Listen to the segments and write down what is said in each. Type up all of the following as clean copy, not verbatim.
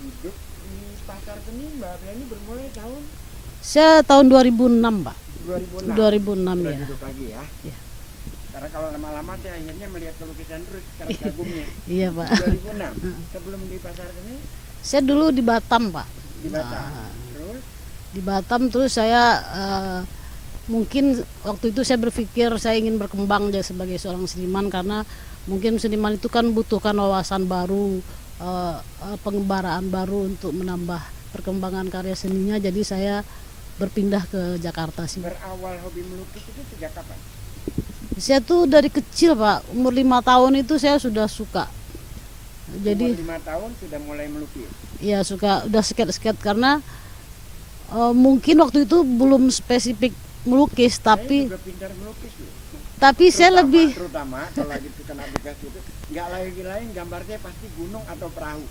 Hidup di pasar seni Mbak Apriani bermulai tahun Saya tahun 2006, Pak. 2006. 2006 Sudah ya. duduk lagi ya. Iya. Karena kalau lama-lama saya akhirnya melihat lukisan terus sekarang kagumnya. Iya, Pak. 2006. Sebelum di pasar seni Saya dulu di Batam, Pak. di Batam. Nah, Terus di Batam terus saya mungkin waktu itu saya berpikir saya ingin berkembang jadi sebagai seorang seniman, karena mungkin seniman itu kan butuhkan wawasan baru, pengembaraan baru untuk menambah perkembangan karya seninya. Jadi saya berpindah ke Jakarta sih. berawal hobi melukis itu sejak kapan? Saya tuh dari kecil, Pak, umur 5 tahun itu saya sudah suka. Jadi Umur 5 tahun sudah mulai melukis. ya suka, udah skate-skate karena mungkin waktu itu belum spesifik melukis, Saya tapi juga pintar melukis loh. saya lebih Terutama kalau lagi tukang aplikasi itu nggak lain gambarnya pasti gunung atau perahu.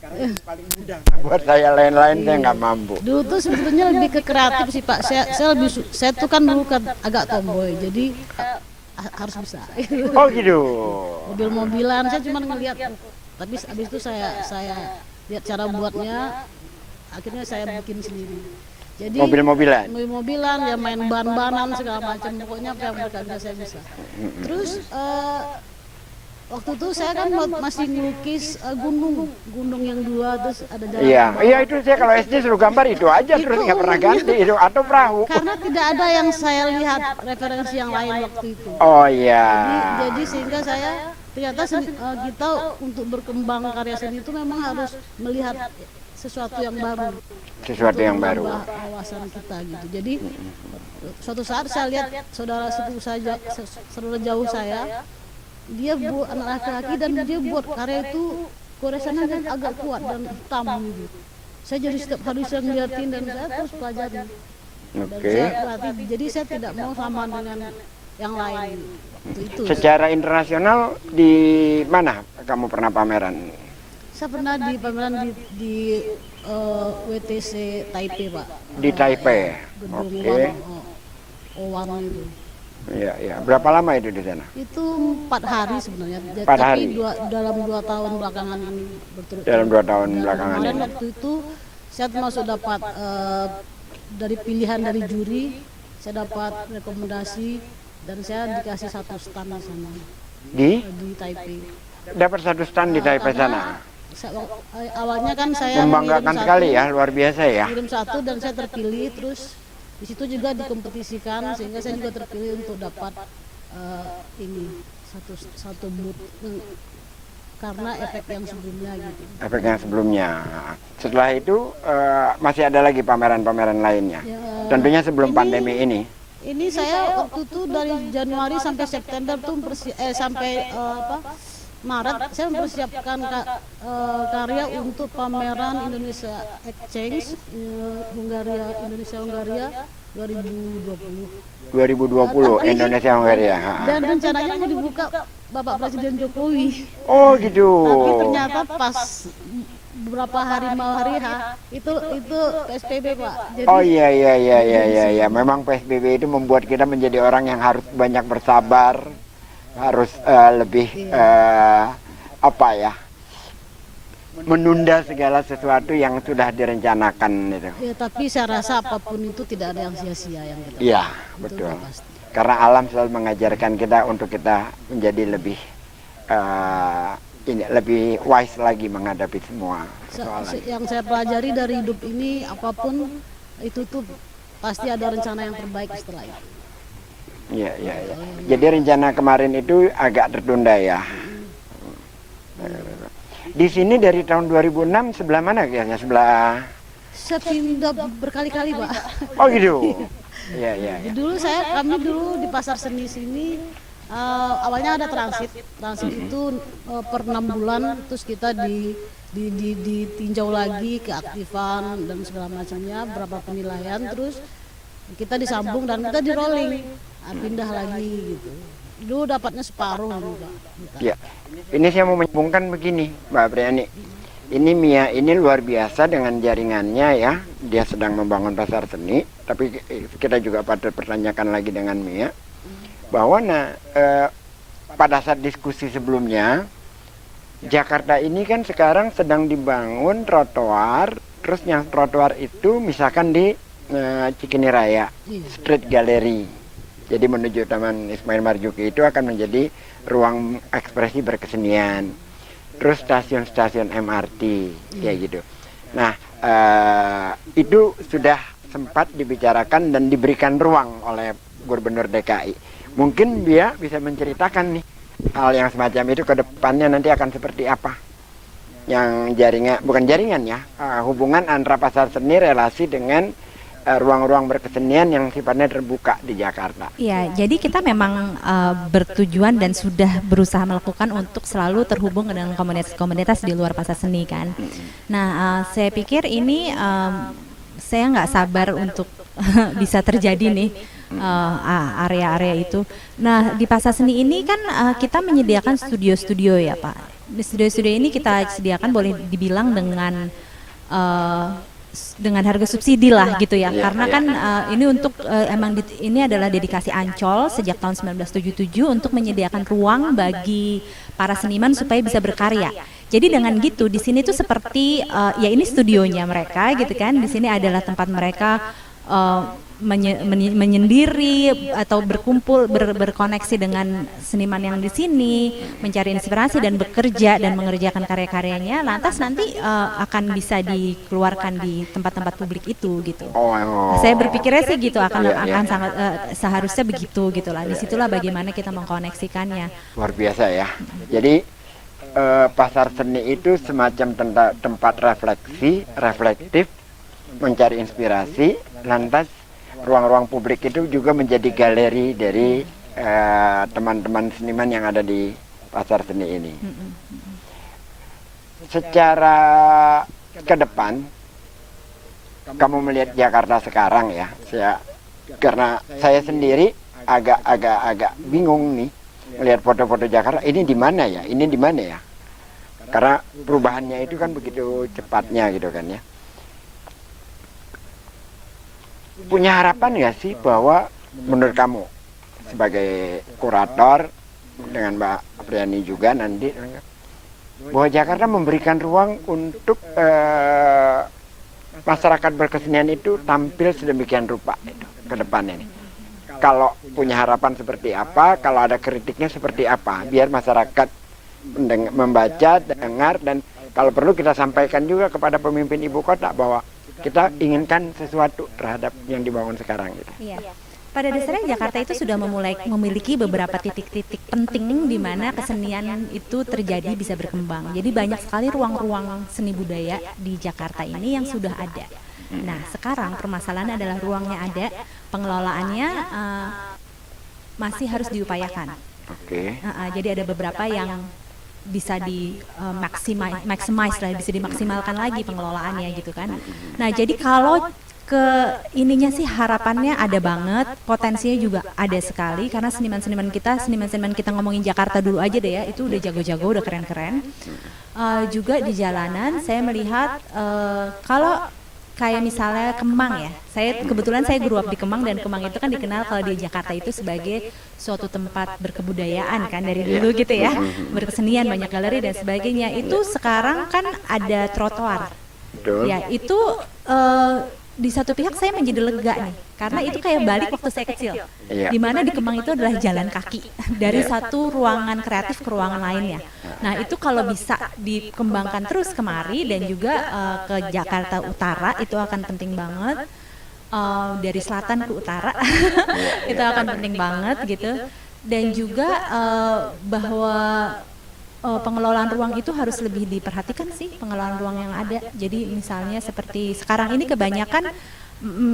Karena itu paling mudah. Buat saya lain-lain saya nggak mampu. dulu tuh sebetulnya lebih ke kreatif sih, Pak. Saya tuh kan dulu kan agak tomboy, jadi harus bisa. Oh gitu. Mobil-mobilan saya cuma ngelihat, tapi abis itu saya lihat cara buatnya, akhirnya saya bikin sendiri. Jadi Mobil-mobilan. mobil-mobilan ya, main ban-banan segala macam, pokoknya apa yang mereka bisa saya bisa. Terus waktu itu saya kan masih ngelukis gunung yang dua, terus ada jalan Iya, ke bawah. iya itu saya kalau SD suruh gambar itu aja terus nggak pernah ganti itu atau perahu. Karena tidak ada yang saya lihat referensi yang lain waktu itu. Oh iya. Jadi sehingga saya ternyata kita untuk berkembang karya seni itu memang harus melihat sesuatu yang baru. Sesuatu Untuk yang baru. menambah wawasan kita gitu. Jadi suatu saat saya lihat saudara sepupu saya, saudara jauh saya, dia buat anak laki-laki dan dia buat karya itu goresannya kan agak kuat dan hitam gitu. Saya jadi setiap hari saya ngeliatin dan saya terus pelajari. Dan Oke. saya pelatih. Jadi saya tidak mau sama dengan yang lain. Itu. Secara internasional di mana kamu pernah pameran? Saya pernah di pameran di WTC Taipei, Pak. Di Taipei. Gedung Oke. Owan itu. Iya, iya. Berapa lama itu di sana? Itu 4 hari sebenarnya. 4 Tapi hari. dalam 2 tahun belakangan ini berturut-turut. Dalam 2 tahun Dan belakangan kemarin ini. waktu itu saya termasuk dapat dari pilihan dari juri, saya dapat rekomendasi dan saya dikasih 1 stand di sana di Taipei. Dapat 1 stand di Taipei Karena sana. awalnya kan saya Membanggakan mengirim sekali satu, ya, luar biasa ya. kirim 1 dan saya terpilih, terus di situ juga dikompetisikan sehingga saya juga terpilih untuk dapat ini satu booth karena efek yang sebelumnya gitu. Efek yang sebelumnya. Setelah itu masih ada lagi pameran-pameran lainnya. Ya, Tentunya sebelum pandemi ini. Ini saya waktu itu dari Januari sampai September tuh sampai Maret saya mempersiapkan karya untuk pameran Indonesia Exchange Indonesia Hungaria 2020. 2020 Indonesia Hungaria. Dan rencananya mau dibuka Bapak Presiden Jokowi. Oh gitu. Tapi ternyata pas beberapa hari mau hari H itu PSBB, Pak. Jadi, Oh iya. Memang PSBB itu membuat kita menjadi orang yang harus banyak bersabar, harus lebih apa ya, menunda segala sesuatu yang sudah direncanakan itu. ya, tapi saya rasa apapun itu tidak ada yang sia-sia yang kita. Iya, Itu betul. udah pasti. Karena alam selalu mengajarkan kita untuk kita menjadi lebih lebih wise lagi menghadapi semua persoalan. Yang saya pelajari dari hidup ini, apapun itu tuh pasti ada rencana yang terbaik setelah itu. Iya. Jadi rencana kemarin itu agak tertunda ya. Di sini dari tahun 2006 sebelah mana kayaknya? Sebelah. Saya pindah berkali-kali, Pak. Oh gitu. Iya. Kami dulu di pasar seni sini awalnya ada transit itu per 6 bulan, terus kita ditinjau lagi keaktifan dan segala macamnya, berapa penilaian, terus kita disambung dan kita di rolling, pindah lagi gitu. Dulu dapatnya separuh gitu, Pak. Ya. Ini saya mau menyambungkan begini, Mbak Apriani. Ini Mia ini luar biasa dengan jaringannya ya. Dia sedang membangun pasar seni, tapi kita juga patut pertanyakan lagi dengan Mia bahwa pada saat diskusi sebelumnya Jakarta ini kan sekarang sedang dibangun trotoar, terus yang trotoar itu misalkan di Cikini Raya, Iya. Street Gallery. Jadi menuju Taman Ismail Marzuki itu akan menjadi ruang ekspresi berkesenian. Terus stasiun-stasiun MRT, kayak gitu. Nah, itu sudah sempat dibicarakan dan diberikan ruang oleh Gubernur DKI. Mungkin dia bisa menceritakan nih hal yang semacam itu ke depannya nanti akan seperti apa. Yang jaringan, bukan jaringan ya, hubungan antara pasar seni relasi dengan ruang-ruang berkesenian yang sifatnya terbuka di Jakarta. Iya, jadi kita memang bertujuan dan sudah berusaha melakukan untuk selalu terhubung dengan komunitas-komunitas di luar pasar seni kan. Nah, saya pikir ini saya nggak sabar untuk bisa terjadi nih area-area itu. Nah, di pasar seni ini kan kita menyediakan studio-studio ya Pak. Di studio-studio ini kita sediakan boleh dibilang dengan harga subsidi lah gitu ya, karena kan ini untuk ini adalah dedikasi Ancol sejak tahun 1977 untuk menyediakan ruang bagi para seniman supaya bisa berkarya. Jadi dengan gitu di sini tuh seperti ya ini studionya mereka gitu kan, di sini adalah tempat mereka menyendiri atau berkumpul berkoneksi dengan seniman yang di sini, mencari inspirasi dan bekerja dan mengerjakan karya-karyanya, lantas nanti akan bisa dikeluarkan di tempat-tempat publik itu gitu. Saya berpikirnya sih gitu akan sangat seharusnya begitu gitulah. Disitulah bagaimana kita mengkoneksikannya. Luar biasa ya. Jadi pasar seni itu semacam tempat reflektif, mencari inspirasi, lantas ruang-ruang publik itu juga menjadi galeri dari teman-teman seniman yang ada di pasar seni ini. Secara ke depan, kamu melihat Jakarta sekarang ya, karena saya sendiri agak bingung nih melihat foto-foto Jakarta. Ini di mana ya? Ini di mana ya? Karena perubahannya itu kan begitu cepatnya gitu kan ya. Punya harapan nggak sih bahwa menurut kamu sebagai kurator dengan Mbak Apriani juga nanti bahwa Jakarta memberikan ruang untuk masyarakat berkesenian itu tampil sedemikian rupa itu ke depan ini. Kalau punya harapan seperti apa, kalau ada kritiknya seperti apa, biar masyarakat membaca, dengar, dan kalau perlu kita sampaikan juga kepada pemimpin ibu kota bahwa kita inginkan sesuatu terhadap yang dibangun sekarang gitu. Iya. Pada dasarnya Jakarta itu sudah memiliki beberapa titik-titik penting di mana kesenian itu terjadi bisa berkembang. Jadi banyak sekali ruang-ruang seni budaya di Jakarta ini yang sudah ada. Nah, sekarang permasalahannya adalah ruangnya ada, pengelolaannya masih harus diupayakan. Oke. Jadi ada beberapa yang bisa maximize lah, bisa dimaksimalkan lagi pengelolaannya gitu kan. Nah, jadi kalau ke ininya sih harapannya ada banget, potensinya juga ada sekali karena seniman-seniman kita ngomongin Jakarta dulu aja deh ya, itu udah jago-jago, udah keren-keren. Juga di jalanan saya melihat kalau kayak misalnya Kemang ya, kebetulan saya grew up di Kemang dan Kemang itu kan dikenal kalau di Jakarta itu sebagai suatu tempat berkebudayaan kan dari dulu gitu ya, berkesenian, banyak galeri dan sebagainya. Itu sekarang kan ada trotoar, ya itu di satu pihak saya menjadi lega nih, karena itu kayak balik waktu saya kecil, di mana di Kemang itu adalah jalan kaki dari satu ruangan kreatif ke ruangan lainnya. Nah itu kalau bisa dikembangkan terus kemari dan juga ke Jakarta Utara itu akan penting banget, dari selatan ke utara itu akan penting banget gitu. Dan juga bahwa pengelolaan ruang itu harus lebih diperhatikan sih, pengelolaan ruang yang ada. Jadi misalnya seperti sekarang ini kebanyakan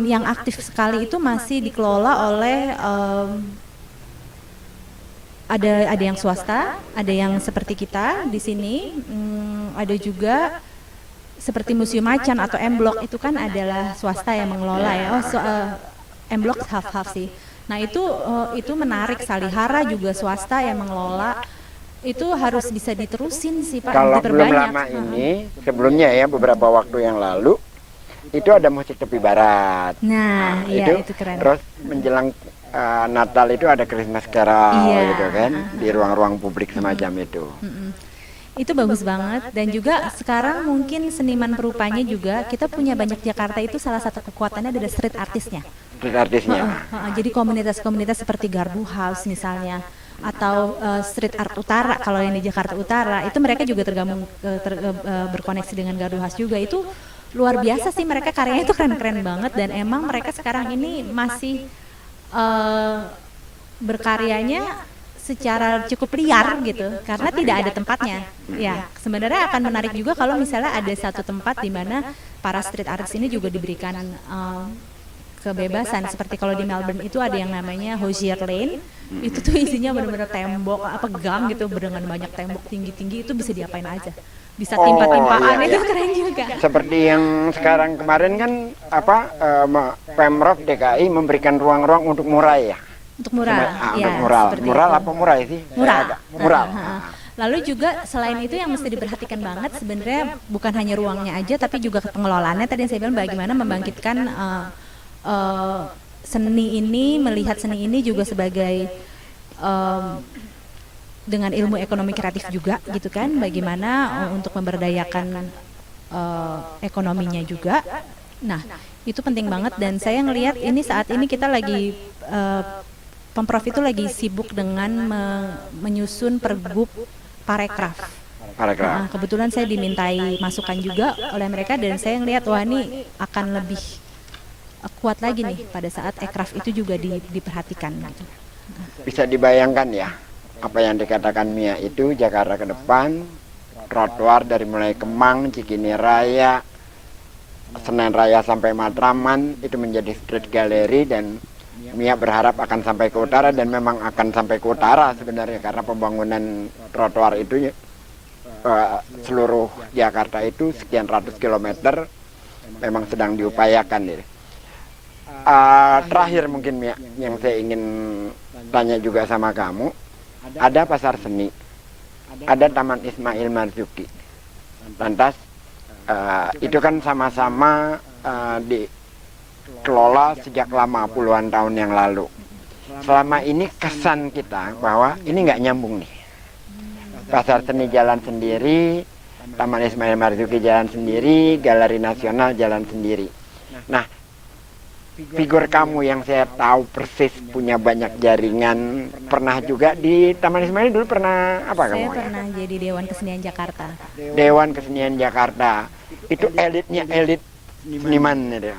yang aktif sekali itu masih dikelola oleh ada yang swasta, ada yang seperti kita di sini, ada juga seperti Museum Macan atau M Block itu kan adalah swasta yang mengelola ya. M Block half sih. Nah itu menarik. Salihara juga swasta yang mengelola. Itu harus bisa diterusin sih Pak. Kalau belum lama ini, sebelumnya ya beberapa waktu yang lalu, itu ada musik tepi barat. Nah iya itu keren. Terus menjelang Natal itu ada Christmas Carol gitu kan, di ruang-ruang publik semacam itu. Itu bagus banget, dan juga sekarang mungkin seniman perupanya juga kita punya banyak. Jakarta itu salah satu kekuatannya adalah street artisnya. Street artisnya. Jadi komunitas-komunitas seperti Garbu House misalnya, atau Street Art Utara kalau yang di Jakarta Utara, itu mereka juga tergabung berkoneksi dengan Garbu House juga. Itu luar biasa sih, mereka karyanya itu keren-keren banget, dan emang mereka sekarang ini masih berkaryanya secara cukup liar gitu, karena tidak ada tempatnya. Ya, sebenarnya akan menarik juga kalau misalnya ada satu tempat di mana para street artist ini juga diberikan kebebasan. Seperti kalau di Melbourne itu ada yang namanya Hosier Lane, itu tuh isinya benar-benar tembok gang gitu, dengan banyak tembok tinggi-tinggi, itu bisa diapain aja, bisa timpa-timpaan. Itu keren juga. Seperti yang sekarang kemarin kan Pemprov DKI memberikan ruang-ruang untuk murai ya. Untuk mural, untuk mural apa murai sih? Mural. Lalu juga selain itu yang mesti diperhatikan banget sebenarnya bukan hanya ruangnya aja, tapi juga pengelolaannya. Tadi yang saya bilang bagaimana membangkitkan seni ini, melihat seni ini juga sebagai dengan ilmu ekonomi kreatif juga gitu kan, bagaimana untuk memberdayakan ekonominya juga. Nah, itu penting banget, dan saya ngelihat ini saat ini kita lagi Pemprov itu lagi sibuk dengan menyusun pergub parekraf. Nah, kebetulan saya dimintai masukan juga oleh mereka, dan saya ngelihat wah ini akan lebih kuat lagi nih pada saat ekraf itu juga diperhatikan. Gitu. Bisa dibayangkan ya, apa yang dikatakan Mia itu Jakarta ke depan, trotoar dari mulai Kemang, Cikini Raya, Senen Raya sampai Matraman itu menjadi street gallery, dan Mia berharap akan sampai ke utara, dan memang akan sampai ke utara sebenarnya, karena pembangunan trotoar itu seluruh Jakarta itu sekian ratus kilometer memang sedang diupayakan. Terakhir mungkin Mia, yang saya ingin tanya juga sama kamu, ada pasar seni, ada Taman Ismail Marzuki, lantas itu kan sama-sama dikelola sejak lama, puluhan tahun yang lalu. Selama ini kesan kita bahwa ini nggak nyambung nih. Pasar seni jalan sendiri, Taman Ismail Marzuki jalan sendiri, Galeri Nasional jalan sendiri. Nah, figur kamu yang saya tahu persis punya banyak jaringan, pernah juga di Taman Ismail dulu pernah apa kamu? Saya pernah jadi Dewan Kesenian Jakarta. Dewan Kesenian Jakarta. Itu elitnya elit seniman itu.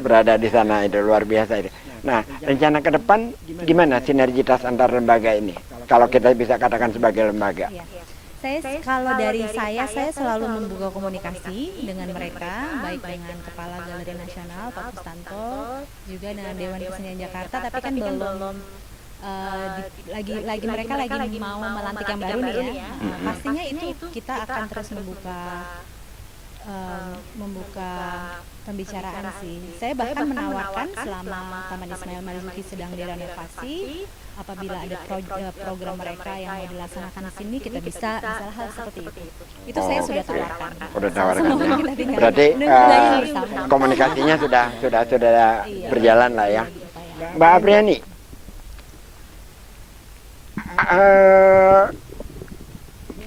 Berada di sana, itu luar biasa itu. Nah, rencana ke depan gimana sinergitas antar lembaga ini? Kalau kita bisa katakan sebagai lembaga. Ya. Kalau dari saya selalu membuka komunikasi dengan mereka, baik dengan Kepala Galeri Nasional Pak Kustanto, juga dengan Dewan Kesenian Jakarta, tapi kan belum lagi mereka lagi mau melantik yang baru nih ya. Pastinya itu kita akan terus membuka pembicaraan sih. Saya bahkan menawarkan selama Taman Ismail Marzuki sedang direnovasi, apabila ada program mereka yang mau dilaksanakan di sini, kita bisa misalnya hal seperti itu. Itu saya sudah tawarkan. Sudah tawarkan. Berarti komunikasinya sudah berjalan lah ya. Mbak Apriani,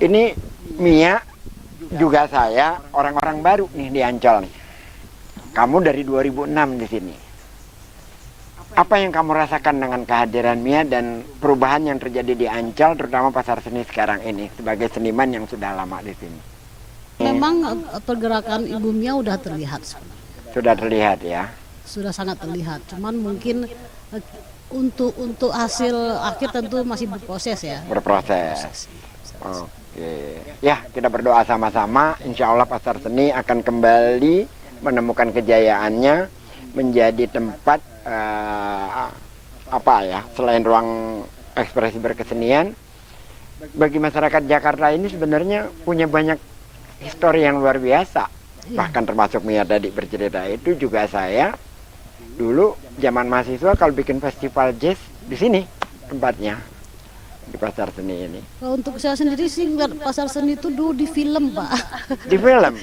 ini Mia juga saya orang-orang baru nih di Ancol nih. Kamu dari 2006 di sini. Apa yang kamu rasakan dengan kehadiran Mia dan perubahan yang terjadi di Ancol, terutama pasar seni sekarang ini sebagai seniman yang sudah lama di sini? Memang pergerakan Ibu Mia udah terlihat sebenarnya. Sudah terlihat ya. Sudah sangat terlihat. Cuman mungkin untuk hasil akhir tentu masih berproses ya. Berproses. Oke. Ya, kita berdoa sama-sama. Insya Allah pasar seni akan kembali menemukan kejayaannya, menjadi tempat selain ruang ekspresi berkesenian, bagi masyarakat Jakarta ini sebenarnya punya banyak histori yang luar biasa. Bahkan termasuk Mia tadi bercerita itu juga, saya dulu zaman mahasiswa kalau bikin festival jazz di sini tempatnya, di pasar seni ini. Untuk saya sendiri sih ngeliat pasar seni itu dulu di film, Pak. Di film?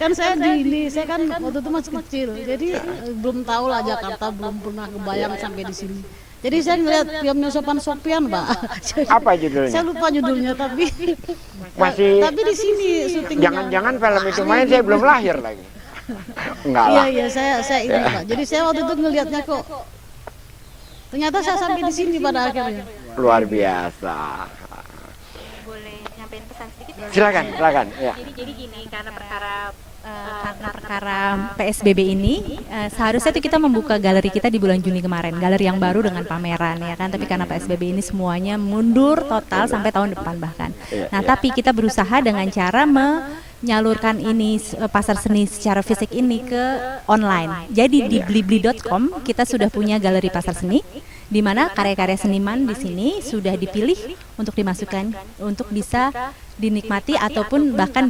Kan saya saya kan waktu itu masih kecil, jadi belum tahu lah Jakarta, belum pernah kebayang sampai di sini. Jadi saya ngeliat filmnya Sopan-Sopian, Pak. Apa judulnya? Saya lupa judulnya, tapi Masih tapi di sini syutingnya. jangan-jangan film itu main saya belum lahir lagi. Enggak Iya lah. iya saya ini Pak. Jadi saya waktu itu ngelihatnya kok ternyata saya sampai di sini pada akhirnya. Luar biasa. Boleh nyampein pesan sedikit ya? Silakan ya. Jadi gini, karena perkara PSBB ini seharusnya tuh kita membuka galeri kita di bulan Juni kemarin, galeri yang baru dengan pameran ya kan, tapi karena PSBB ini semuanya mundur total sampai tahun depan bahkan. Nah, tapi kita berusaha dengan cara menyalurkan ini pasar seni secara fisik ini ke online. Jadi di blibli.com kita sudah punya galeri pasar seni di mana karya-karya seniman di sini sudah dipilih untuk dimasukkan untuk bisa dinikmati ataupun bahkan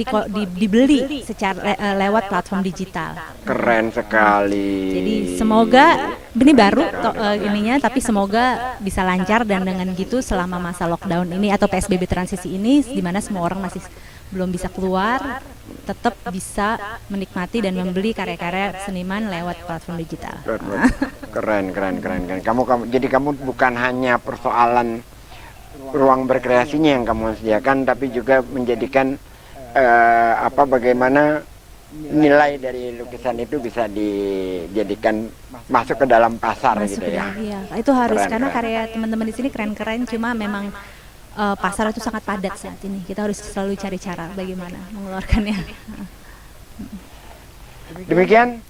dibeli secara lewat platform digital. Keren sekali. Jadi semoga ini baru ininya, tapi semoga bisa lancar dan dengan gitu selama masa lockdown ini atau PSBB transisi ini, di mana semua orang masih belum bisa keluar, tetap bisa menikmati dan membeli karya-karya seniman lewat platform digital. Keren. Jadi kamu bukan hanya persoalan ruang berkreasinya yang kamu sediakan, tapi juga menjadikan bagaimana nilai dari lukisan itu bisa dijadikan masuk ke dalam pasar gitu ya. Iya, itu harus Keren, karena keren. karya teman-teman di sini keren-keren, cuma memang pasar itu sangat padat saat ini. Kita harus selalu cari cara bagaimana mengeluarkannya. Demikian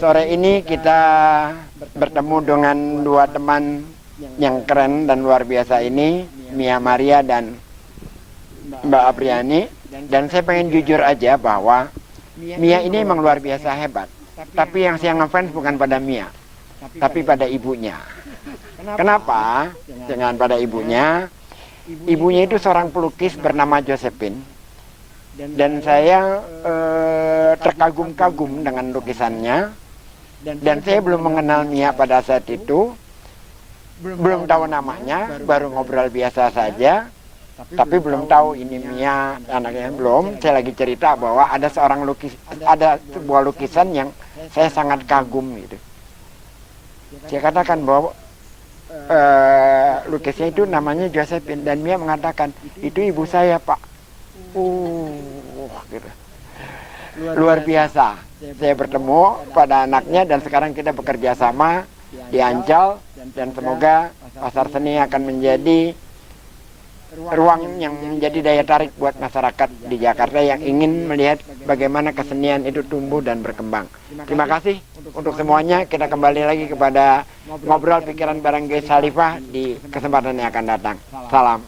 sore ini kita bertemu dengan dua teman yang keren dan luar biasa ini, Mia Maria dan Mbak Apriani. Dan saya pengen jujur aja bahwa Mia ini emang luar biasa hebat. Tapi yang saya ngefans bukan pada Mia, tapi pada ibunya. Kenapa? Jangan pada ibunya. Ibunya itu seorang pelukis bernama Josephine. Dan saya terkagum-kagum dengan lukisannya. Dan saya belum mengenal Mia pada saat itu. Belum tahu namanya, baru ngobrol biasa saja. Tapi belum tahu ini Mia anaknya, belum. Saya lagi cerita bahwa ada sebuah lukisan yang saya sangat kagum gitu. Saya katakan bahwa lukisnya itu namanya Josephine, dan Mia mengatakan itu ibu saya, Pak. Gitu. Luar biasa. Saya bertemu pada anaknya dan sekarang kita bekerja sama di Ancol, dan semoga pasar seni akan menjadi ruang yang menjadi daya tarik buat masyarakat di Jakarta yang ingin melihat bagaimana kesenian itu tumbuh dan berkembang. Terima kasih untuk semuanya. Kita kembali lagi kepada ngobrol pikiran bareng Grace Khalifah di kesempatan yang akan datang. Salam.